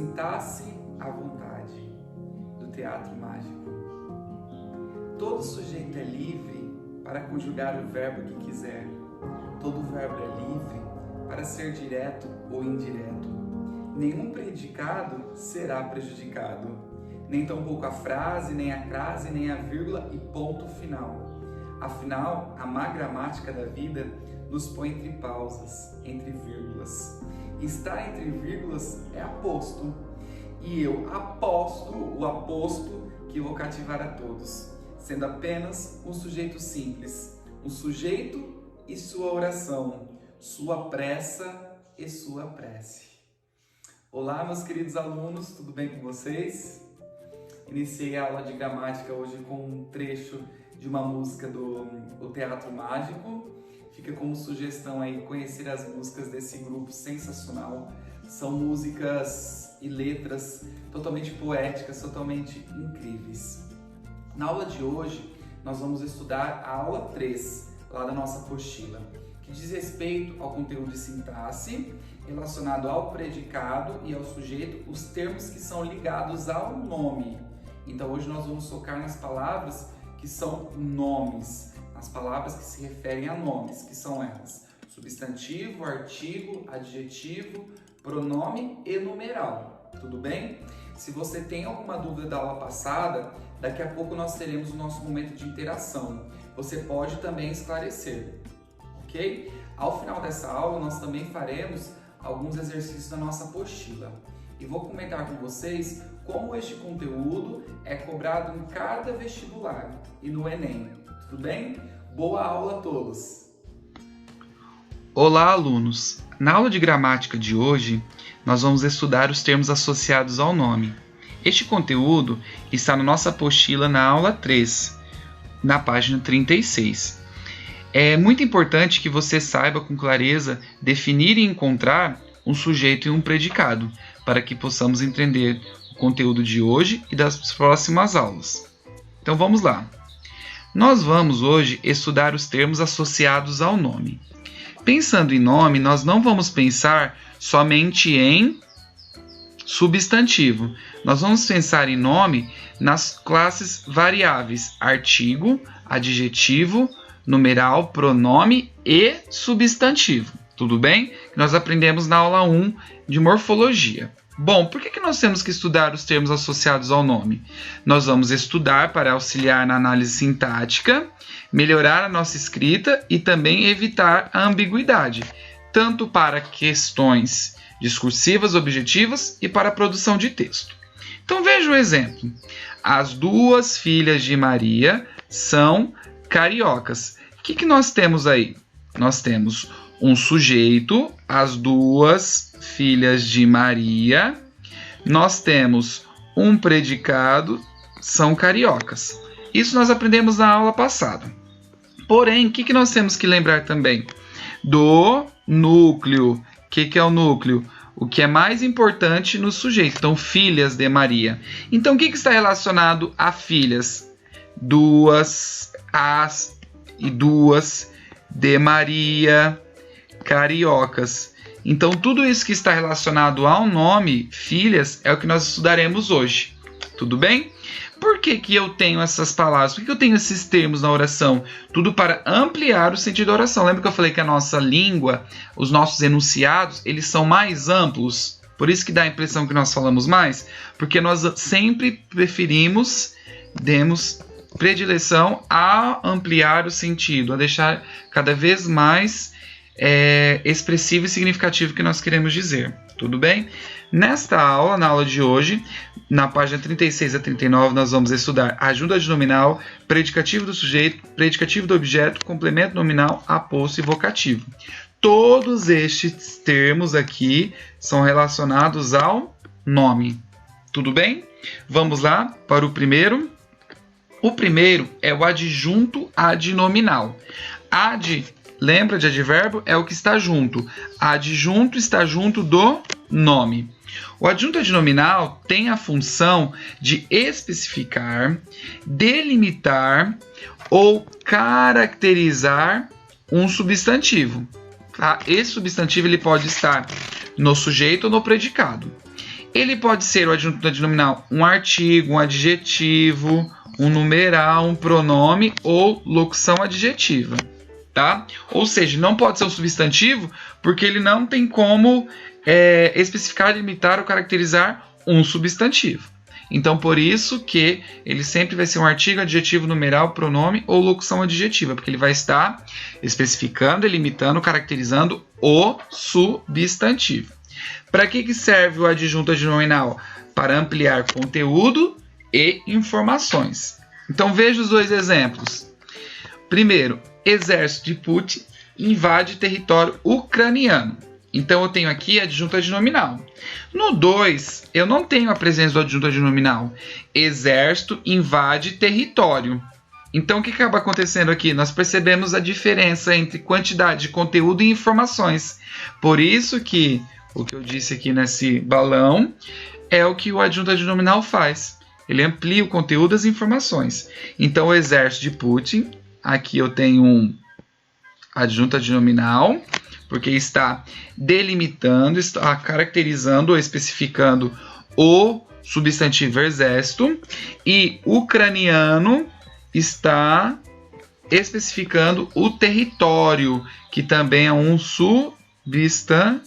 Sinta-se à vontade, do Teatro Mágico. Todo sujeito é livre para conjugar o verbo que quiser. Todo verbo é livre para ser direto ou indireto. Nenhum predicado será prejudicado. Nem tampouco a frase, nem a crase, nem a vírgula e ponto final. Afinal, a má gramática da vida nos põe entre pausas, entre vírgulas. Estar entre vírgulas é aposto. E eu aposto o aposto que vou cativar a todos, sendo apenas um sujeito simples, um sujeito e sua oração, sua pressa e sua prece. Olá, meus queridos alunos, tudo bem com vocês? Iniciei a aula de gramática hoje com um trecho de uma música do Teatro Mágico. Fica como sugestão aí conhecer as músicas desse grupo sensacional. São músicas e letras totalmente poéticas, totalmente incríveis. Na aula de hoje, nós vamos estudar a aula 3, lá da nossa apostila, que diz respeito ao conteúdo de sintaxe, relacionado ao predicado e ao sujeito, os termos que são ligados ao nome. Então hoje nós vamos focar nas palavras que são nomes, as palavras que se referem a nomes, que são elas: substantivo, artigo, adjetivo, pronome e numeral. Tudo bem? Se você tem alguma dúvida da aula passada, daqui a pouco nós teremos o nosso momento de interação. Você pode também esclarecer, ok? Ao final dessa aula, nós também faremos alguns exercícios da nossa apostila. E vou comentar com vocês como este conteúdo é cobrado em cada vestibular e no Enem. Tudo bem? Boa aula a todos! Olá, alunos! Na aula de gramática de hoje, nós vamos estudar os termos associados ao nome. Este conteúdo está na nossa apostila na aula 3, na página 36. É muito importante que você saiba com clareza definir e encontrar um sujeito e um predicado, para que possamos entender o conteúdo de hoje e das próximas aulas. Então vamos lá! Nós vamos hoje estudar os termos associados ao nome. Pensando em nome, nós não vamos pensar somente em substantivo. Nós vamos pensar em nome nas classes variáveis: artigo, adjetivo, numeral, pronome e substantivo. Tudo bem? Nós aprendemos na aula 1 de morfologia. Bom, por que nós temos que estudar os termos associados ao nome? Nós vamos estudar para auxiliar na análise sintática, melhorar a nossa escrita e também evitar a ambiguidade, tanto para questões discursivas, objetivas e para a produção de texto. Então veja o exemplo. As duas filhas de Maria são cariocas. O que nós temos aí? Nós temos um sujeito, as duas filhas de Maria. Nós temos um predicado, são cariocas. Isso nós aprendemos na aula passada. Porém, o que nós temos que lembrar também? Do núcleo. O que é o núcleo? O que é mais importante no sujeito. Então, filhas de Maria. Então, o que está relacionado a filhas? Duas, as e duas de Maria, cariocas. Então, tudo isso que está relacionado ao nome, filhas, é o que nós estudaremos hoje. Tudo bem? Por que eu tenho essas palavras? Por que eu tenho esses termos na oração? Tudo para ampliar o sentido da oração. Lembra que eu falei que a nossa língua, os nossos enunciados, eles são mais amplos? Por isso que dá a impressão que nós falamos mais? Porque nós sempre demos predileção a ampliar o sentido, a deixar cada vez mais expressivo e significativo o que nós queremos dizer. Tudo bem? Nesta aula, na aula de hoje, na página 36 a 39, nós vamos estudar ajuda adnominal, predicativo do sujeito, predicativo do objeto, complemento nominal, aposto e vocativo. Todos estes termos aqui são relacionados ao nome. Tudo bem? Vamos lá para o primeiro. O primeiro é o adjunto adnominal. Lembra de advérbio? É o que está junto. Adjunto está junto do nome. O adjunto adnominal tem a função de especificar, delimitar ou caracterizar um substantivo. Tá? Esse substantivo ele pode estar no sujeito ou no predicado. Ele pode ser o adjunto adnominal um artigo, um adjetivo, um numeral, um pronome ou locução adjetiva, tá? Ou seja, não pode ser um substantivo porque ele não tem como especificar, limitar ou caracterizar um substantivo. Então, por isso que ele sempre vai ser um artigo, adjetivo, numeral, pronome ou locução adjetiva, porque ele vai estar especificando, limitando, caracterizando o substantivo. Para que serve o adjunto adnominal? Para ampliar conteúdo e informações. Então, veja os dois exemplos. Primeiro, exército de Putin invade território ucraniano. Então, eu tenho aqui adjunto adnominal. No 2, eu não tenho a presença do adjunto adnominal. Exército invade território. Então, o que acaba acontecendo aqui? Nós percebemos a diferença entre quantidade de conteúdo e informações. Por isso que o que eu disse aqui nesse balão é o que o adjunto adnominal faz. Ele amplia o conteúdo das informações. Então, o exército de Putin, aqui eu tenho um adjunto adnominal, porque está delimitando, está caracterizando ou especificando o substantivo exército, e ucraniano está especificando o território, que também é um substantivo.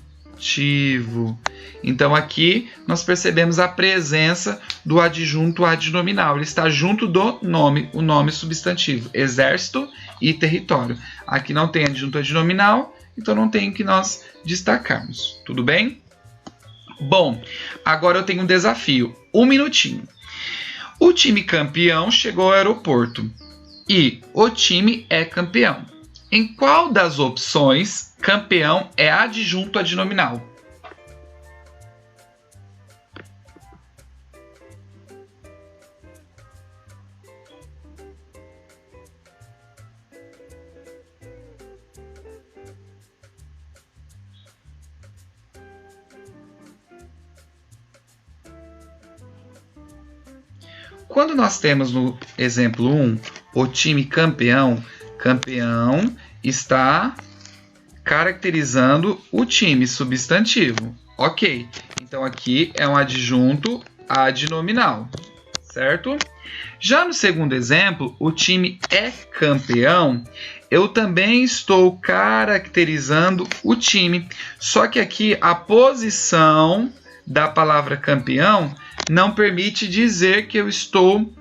Então aqui nós percebemos a presença do adjunto adnominal. Ele está junto do nome, o nome substantivo, exército e território. Aqui não tem adjunto adnominal, então não tem que nós destacarmos. Tudo bem? Bom, agora eu tenho um desafio. 1 minutinho. O time campeão chegou ao aeroporto e o time é campeão. Em qual das opções campeão é adjunto adnominal? Quando nós temos no exemplo 1 o time campeão, campeão está caracterizando o time substantivo. Ok, então aqui é um adjunto adnominal, certo? Já no segundo exemplo, o time é campeão, eu também estou caracterizando o time, só que aqui a posição da palavra campeão não permite dizer que eu estou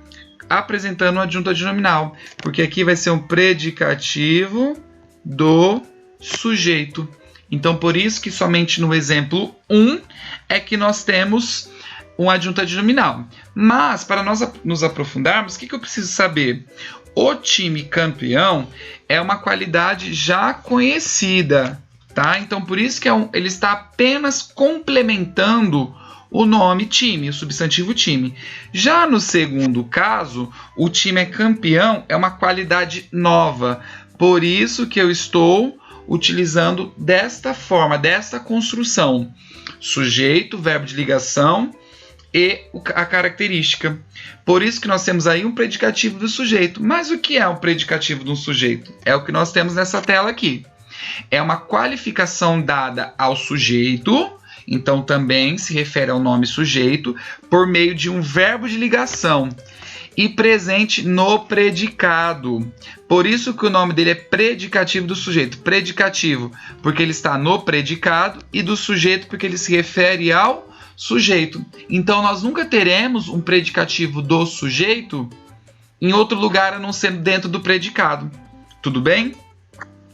apresentando um adjunto adnominal, porque aqui vai ser um predicativo do sujeito. Então, por isso que somente no exemplo 1 é que nós temos um adjunto adnominal. Mas, para nós nos aprofundarmos, o que eu preciso saber? O time campeão é uma qualidade já conhecida, tá? Então, por isso que ele está apenas complementando o nome time, o substantivo time. Já no segundo caso, o time é campeão, é uma qualidade nova. Por isso que eu estou utilizando desta forma, desta construção. Sujeito, verbo de ligação e a característica. Por isso que nós temos aí um predicativo do sujeito. Mas o que é um predicativo de um sujeito? É o que nós temos nessa tela aqui. É uma qualificação dada ao sujeito, então também se refere ao nome sujeito, por meio de um verbo de ligação e presente no predicado. Por isso que o nome dele é predicativo do sujeito. Predicativo porque ele está no predicado e do sujeito porque ele se refere ao sujeito. Então nós nunca teremos um predicativo do sujeito em outro lugar a não ser dentro do predicado. Tudo bem?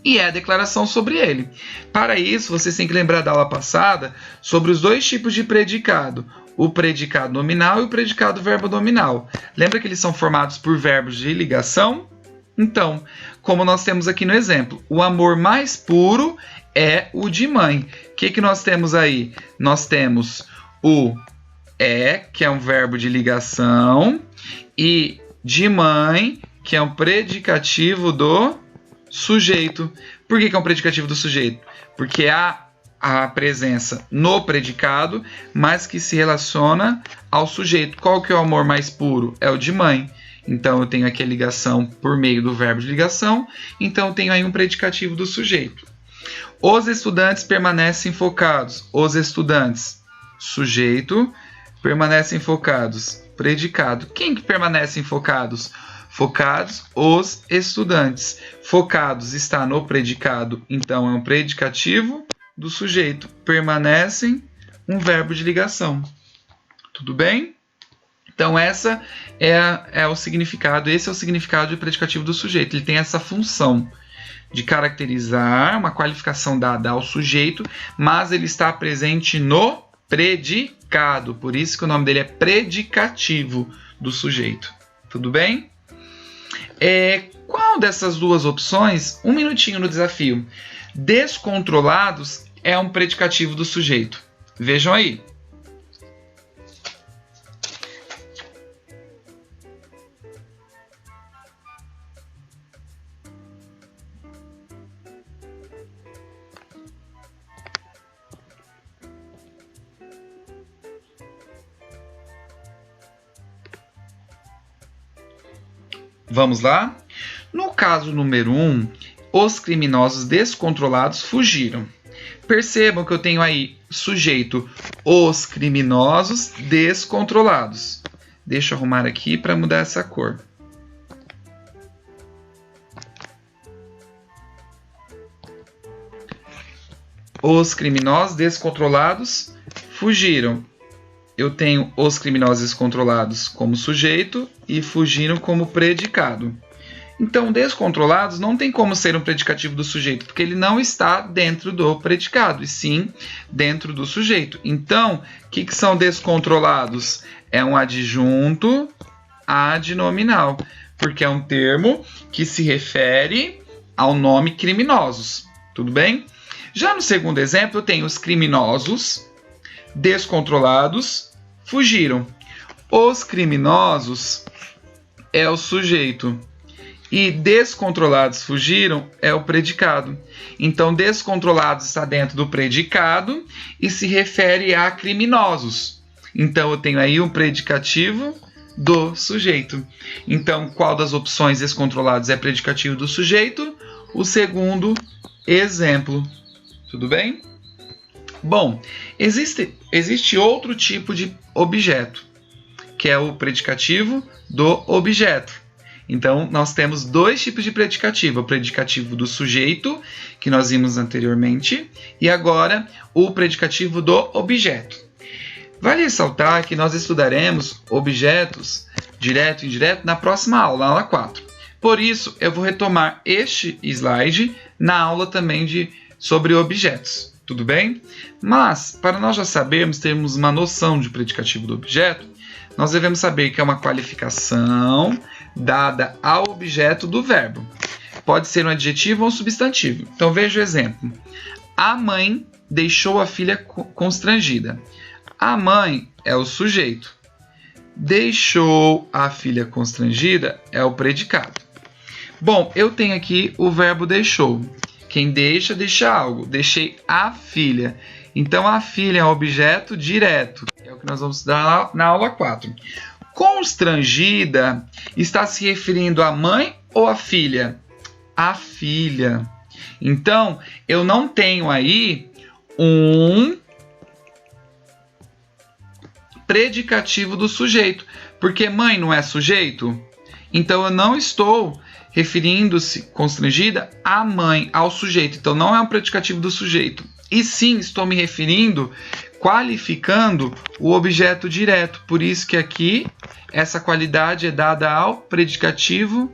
E é a declaração sobre ele. Para isso, vocês têm que lembrar da aula passada sobre os dois tipos de predicado. O predicado nominal e o predicado verbo nominal. Lembra que eles são formados por verbos de ligação? Então, como nós temos aqui no exemplo, o amor mais puro é o de mãe. O que nós temos aí? Nós temos o é, que é um verbo de ligação, e de mãe, que é um predicativo do sujeito. Por que é um predicativo do sujeito? Porque há a presença no predicado, mas que se relaciona ao sujeito. Qual que é o amor mais puro? É o de mãe. Então eu tenho aqui a ligação por meio do verbo de ligação, então eu tenho aí um predicativo do sujeito. Os estudantes permanecem focados. Os estudantes sujeito, permanecem focados, predicado. Quem que permanecem focados? Focados, os estudantes. Focados está no predicado, então é um predicativo do sujeito. Permanecem, um verbo de ligação. Tudo bem? Então essa é o significado, esse é o significado de predicativo do sujeito. Ele tem essa função de caracterizar uma qualificação dada ao sujeito, mas ele está presente no predicado. Por isso que o nome dele é predicativo do sujeito. Tudo bem? Qual dessas duas opções? Um minutinho no desafio. Descontrolados é um predicativo do sujeito. Vejam aí. Vamos lá? No caso número 1, os criminosos descontrolados fugiram. Percebam que eu tenho aí sujeito, os criminosos descontrolados. Deixa eu arrumar aqui para mudar essa cor. Os criminosos descontrolados fugiram. Eu tenho os criminosos descontrolados como sujeito e fugiram como predicado. Então, descontrolados não tem como ser um predicativo do sujeito, porque ele não está dentro do predicado, e sim dentro do sujeito. Então, o que são descontrolados? É um adjunto adnominal, porque é um termo que se refere ao nome criminosos. Tudo bem? Já no segundo exemplo, eu tenho os criminosos descontrolados fugiram. Os criminosos é o sujeito e descontrolados fugiram é o predicado. Então, descontrolados está dentro do predicado e se refere a criminosos. Então, eu tenho aí um predicativo do sujeito. Então, qual das opções descontrolados é predicativo do sujeito? O segundo exemplo. Tudo bem? Bom, existe outro tipo de objeto, que é o predicativo do objeto. Então, nós temos dois tipos de predicativo. O predicativo do sujeito, que nós vimos anteriormente, e agora o predicativo do objeto. Vale ressaltar que nós estudaremos objetos direto e indireto na próxima aula, na aula 4. Por isso, eu vou retomar este slide na aula também sobre objetos. Tudo bem? Mas, para nós já sabermos, termos uma noção de predicativo do objeto, nós devemos saber que é uma qualificação dada ao objeto do verbo. Pode ser um adjetivo ou um substantivo. Então, veja o exemplo. A mãe deixou a filha constrangida. A mãe é o sujeito. Deixou a filha constrangida é o predicado. Bom, eu tenho aqui o verbo deixou. Quem deixa, deixa algo. Deixei a filha. Então, a filha é um objeto direto. É o que nós vamos estudar na aula 4. Constrangida está se referindo à mãe ou à filha? A filha. Então, eu não tenho aí um predicativo do sujeito. Porque mãe não é sujeito? Então, eu não estou referindo-se constrangida à mãe, ao sujeito. Então, não é um predicativo do sujeito. E sim, estou me referindo, qualificando o objeto direto. Por isso que aqui, essa qualidade é dada ao predicativo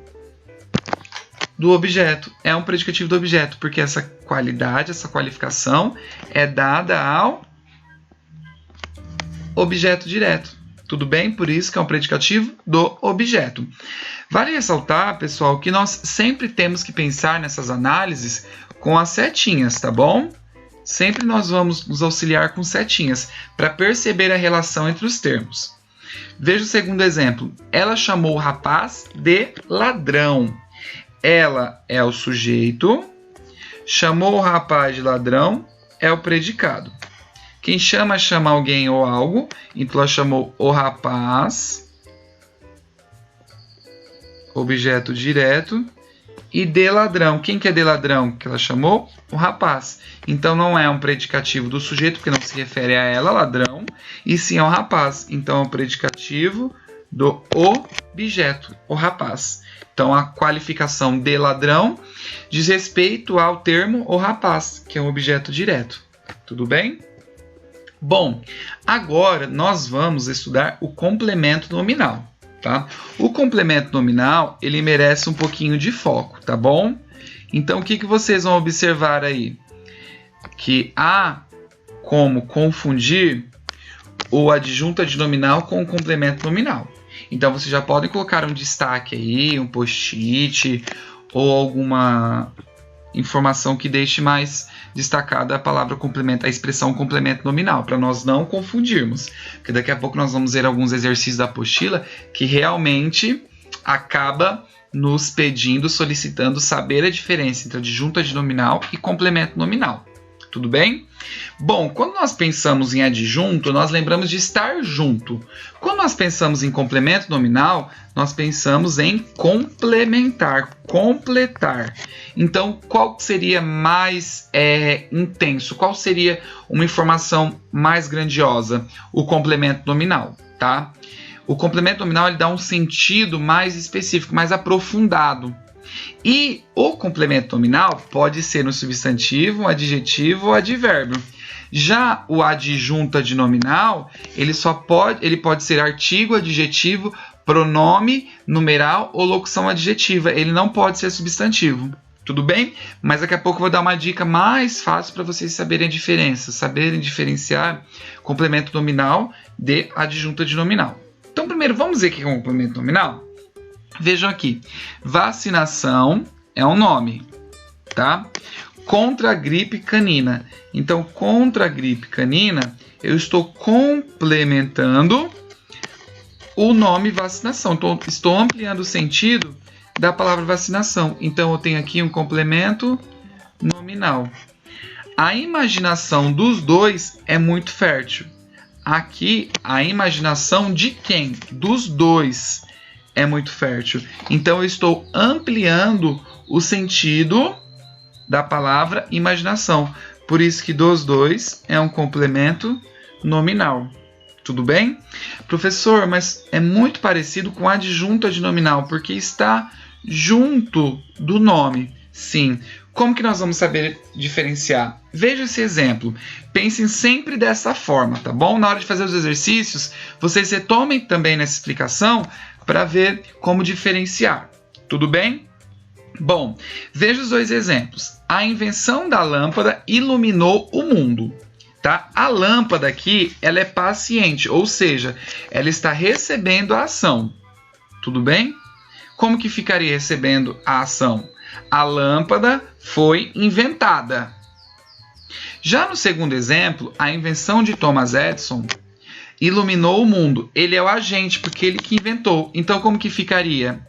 do objeto. É um predicativo do objeto, porque essa qualidade, essa qualificação é dada ao objeto direto. Tudo bem? Por isso que é um predicativo do objeto. Vale ressaltar, pessoal, que nós sempre temos que pensar nessas análises com as setinhas, tá bom? Sempre nós vamos nos auxiliar com setinhas para perceber a relação entre os termos. Veja o segundo exemplo. Ela chamou o rapaz de ladrão. Ela é o sujeito. Chamou o rapaz de ladrão é o predicado. Quem chama alguém ou algo. Então ela chamou o rapaz, objeto direto, E de ladrão. Quem que é de ladrão? Que ela chamou? O rapaz. Então não é um predicativo do sujeito, porque não se refere a ela, ladrão, e sim ao rapaz. Então é um predicativo do objeto, o rapaz. Então a qualificação de ladrão diz respeito ao termo o rapaz, que é um objeto direto. Tudo bem? Bom, agora nós vamos estudar o complemento nominal. Tá? O complemento nominal, ele merece um pouquinho de foco, tá bom? Então, o que vocês vão observar aí? Que há como confundir o adjunto adnominal com o complemento nominal. Então, vocês já podem colocar um destaque aí, um post-it ou alguma informação que deixe mais destacada a palavra complemento, a expressão complemento nominal, para nós não confundirmos. Porque daqui a pouco nós vamos ver alguns exercícios da apostila que realmente acaba nos pedindo, solicitando saber a diferença entre adjunto adnominal e complemento nominal. Tudo bem? Bom, quando nós pensamos em adjunto, nós lembramos de estar junto. Quando nós pensamos em complemento nominal, nós pensamos em complementar, completar. Então, qual seria mais intenso? Qual seria uma informação mais grandiosa? O complemento nominal, tá? O complemento nominal ele dá um sentido mais específico, mais aprofundado. E o complemento nominal pode ser no substantivo, um adjetivo ou advérbio. Já o adjunto adnominal, ele pode ser artigo, adjetivo, pronome, numeral ou locução adjetiva. Ele não pode ser substantivo. Tudo bem? Mas daqui a pouco eu vou dar uma dica mais fácil para vocês saberem a diferença, saberem diferenciar complemento nominal de adjunto adnominal. Então, primeiro, vamos ver o que é um complemento nominal? Vejam aqui, vacinação é um nome, tá? Contra a gripe canina. Então, contra a gripe canina, eu estou complementando o nome vacinação. Então, estou ampliando o sentido da palavra vacinação. Então, eu tenho aqui um complemento nominal. A imaginação dos dois é muito fértil. Aqui, a imaginação de quem? Dos dois é muito fértil. Então, eu estou ampliando o sentido da palavra imaginação. Por isso que dos dois é um complemento nominal. Tudo bem? Professor, mas é muito parecido com adjunto adnominal, porque está junto do nome. Sim. Como que nós vamos saber diferenciar? Veja esse exemplo. Pensem sempre dessa forma, tá bom? Na hora de fazer os exercícios, vocês retomem também nessa explicação para ver como diferenciar. Tudo bem? Bom, veja os dois exemplos. A invenção da lâmpada iluminou o mundo. Tá? A lâmpada aqui, ela é paciente, ou seja, ela está recebendo a ação. Tudo bem? Como que ficaria recebendo a ação? A lâmpada foi inventada. Já no segundo exemplo, a invenção de Thomas Edison iluminou o mundo. Ele é o agente, porque ele que inventou. Então, como que ficaria?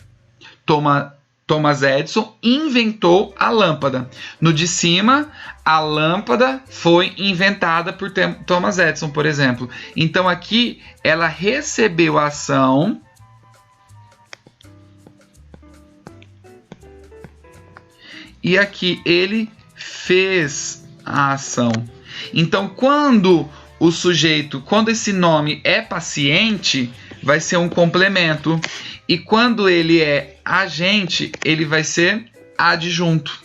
Thomas Edison inventou a lâmpada. No de cima, a lâmpada foi inventada por Thomas Edison, por exemplo. Então, aqui, ela recebeu a ação e aqui ele fez a ação. Então, quando esse nome é paciente, vai ser um complemento. E quando ele é agente, ele vai ser adjunto.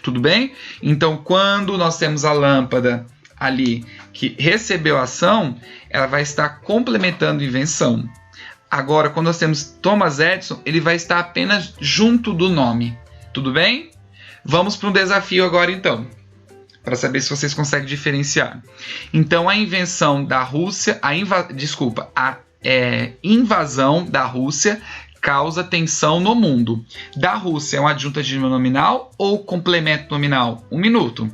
Tudo bem? Então, quando nós temos a lâmpada ali que recebeu a ação, ela vai estar complementando a invenção. Agora, quando nós temos Thomas Edison, ele vai estar apenas junto do nome. Tudo bem? Vamos para um desafio agora, então, para saber se vocês conseguem diferenciar. Então, a invenção da Rússia, a invasão da Rússia causa tensão no mundo. Da Rússia é um adjunto adnominal ou complemento nominal? 1 minuto.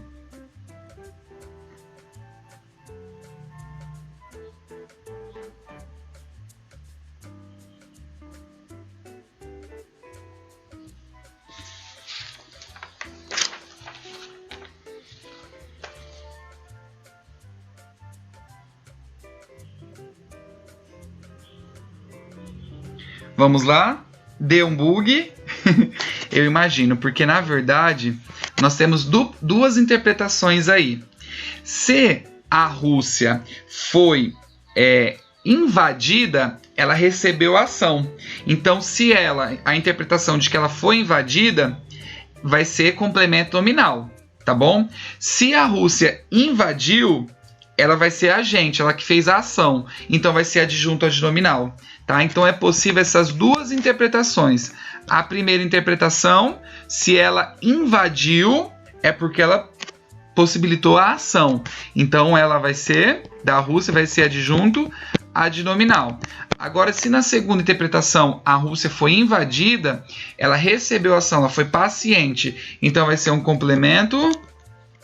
Vamos lá, deu um bug. Eu imagino, porque na verdade nós temos duas interpretações aí. Se a Rússia foi invadida, ela recebeu ação. Então, se a interpretação de que ela foi invadida vai ser complemento nominal, tá bom? Se a Rússia invadiu, ela vai ser agente, ela que fez a ação. Então, vai ser adjunto adnominal, tá? Então, é possível essas duas interpretações. A primeira interpretação, se ela invadiu, é porque ela possibilitou a ação. Então, ela vai ser, da Rússia, vai ser adjunto adnominal. Agora, se na segunda interpretação a Rússia foi invadida, ela recebeu a ação, ela foi paciente. Então, vai ser um complemento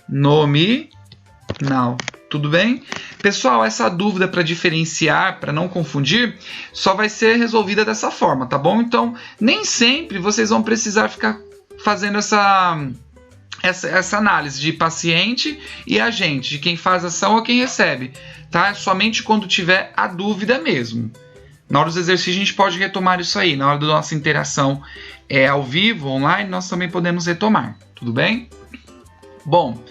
nominal. Tudo bem? Pessoal, essa dúvida para diferenciar, para não confundir, só vai ser resolvida dessa forma, tá bom? Então, nem sempre vocês vão precisar ficar fazendo essa análise de paciente e agente, de quem faz ação ou quem recebe, tá? Somente quando tiver a dúvida mesmo. Na hora dos exercícios a gente pode retomar isso aí. Na hora da nossa interação ao vivo, online, nós também podemos retomar. Tudo bem? Bom,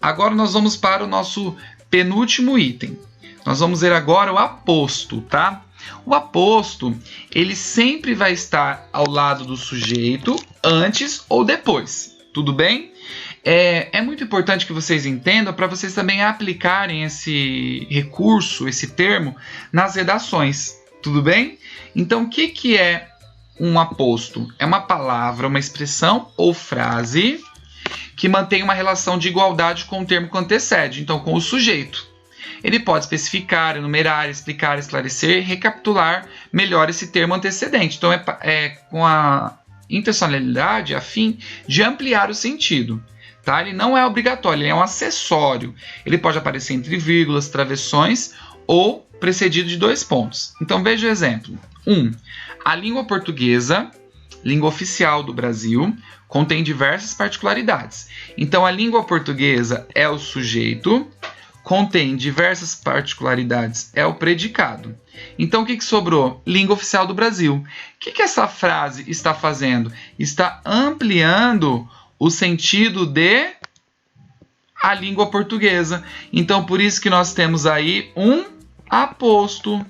agora nós vamos para o nosso penúltimo item. Nós vamos ver agora o aposto, tá? O aposto, ele sempre vai estar ao lado do sujeito, antes ou depois. Tudo bem? É muito importante que vocês entendam para vocês também aplicarem esse recurso, esse termo, nas redações. Tudo bem? Então, o que é um aposto? É uma palavra, uma expressão ou frase que mantém uma relação de igualdade com o termo que antecede, então com o sujeito. Ele pode especificar, enumerar, explicar, esclarecer, recapitular melhor esse termo antecedente. Então, é com a intencionalidade a fim de ampliar o sentido. Tá? Ele não é obrigatório, ele é um acessório. Ele pode aparecer entre vírgulas, travessões ou precedido de 2 pontos. Então, veja o exemplo. 1. A língua portuguesa, língua oficial do Brasil, contém diversas particularidades. Então, a língua portuguesa é o sujeito, contém diversas particularidades, é o predicado. Então, o que sobrou? Língua oficial do Brasil. O que essa frase está fazendo? Está ampliando o sentido de a língua portuguesa. Então, por isso que nós temos aí um aposto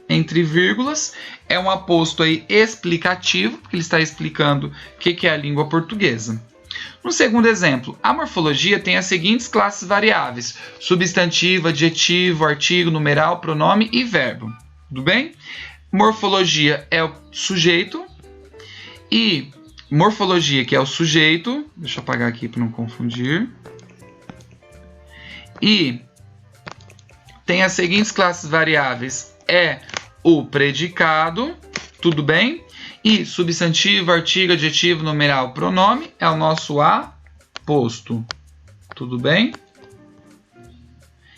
entre vírgulas. É um aposto aí explicativo, porque ele está explicando o que é a língua portuguesa. No segundo exemplo, a morfologia tem as seguintes classes variáveis: substantivo, adjetivo, artigo, numeral, pronome e verbo. Tudo bem? Morfologia é o sujeito e morfologia, que é o sujeito, deixa eu apagar aqui para não confundir, e tem as seguintes classes variáveis: é o predicado, tudo bem? E substantivo, artigo, adjetivo, numeral, pronome é o nosso aposto, tudo bem?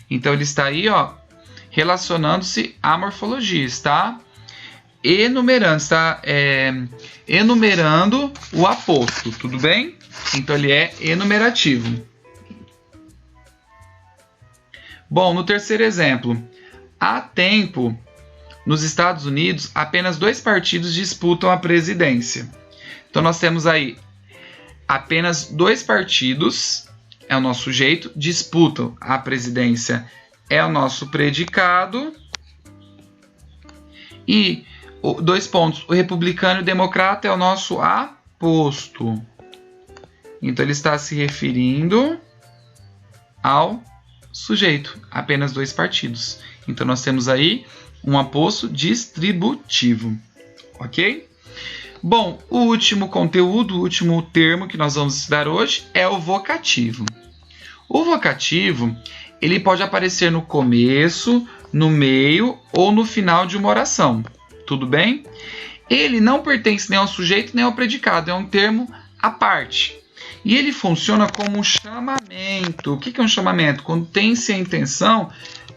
Então ele está aí, ó, relacionando-se à morfologia, está enumerando, enumerando o aposto, tudo bem? Então ele é enumerativo. Bom, no terceiro exemplo, há tempo, nos Estados Unidos, apenas 2 partidos disputam a presidência. Então nós temos aí apenas 2 partidos, é o nosso sujeito, disputam a presidência, é o nosso predicado. E 2 pontos, o republicano e o democrata é o nosso aposto. Então ele está se referindo ao sujeito, apenas 2 partidos. Então nós temos aí um aposto distributivo, ok? Bom, o último conteúdo, o último termo que nós vamos estudar hoje é o vocativo. O vocativo, ele pode aparecer no começo, no meio ou no final de uma oração, tudo bem? Ele não pertence nem ao sujeito nem ao predicado, é um termo à parte. E ele funciona como um chamamento. O que é um chamamento? Quando tem-se a intenção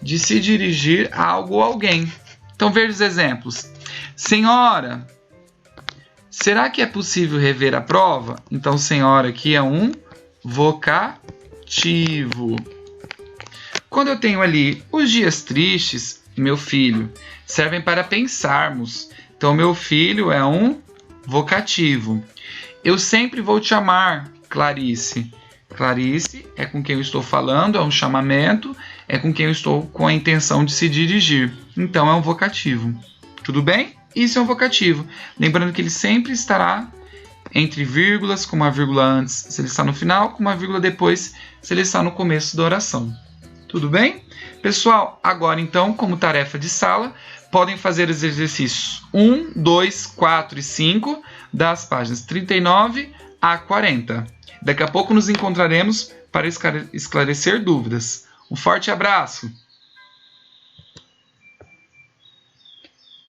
de se dirigir a algo ou alguém. Então veja os exemplos. Senhora, será que é possível rever a prova? Então senhora aqui é um vocativo. Quando eu tenho ali os dias tristes, meu filho, servem para pensarmos. Então meu filho é um vocativo. Eu sempre vou te amar, Clarice. Clarice é com quem eu estou falando, é um chamamento, é com quem eu estou com a intenção de se dirigir. Então é um vocativo. Tudo bem? Isso é um vocativo. Lembrando que ele sempre estará entre vírgulas, com uma vírgula antes se ele está no final, com uma vírgula depois se ele está no começo da oração. Tudo bem? Pessoal, agora então, como tarefa de sala, podem fazer os exercícios 1, 2, 4 e 5 das páginas 39 a 40. Daqui a pouco nos encontraremos para esclarecer dúvidas. Um forte abraço!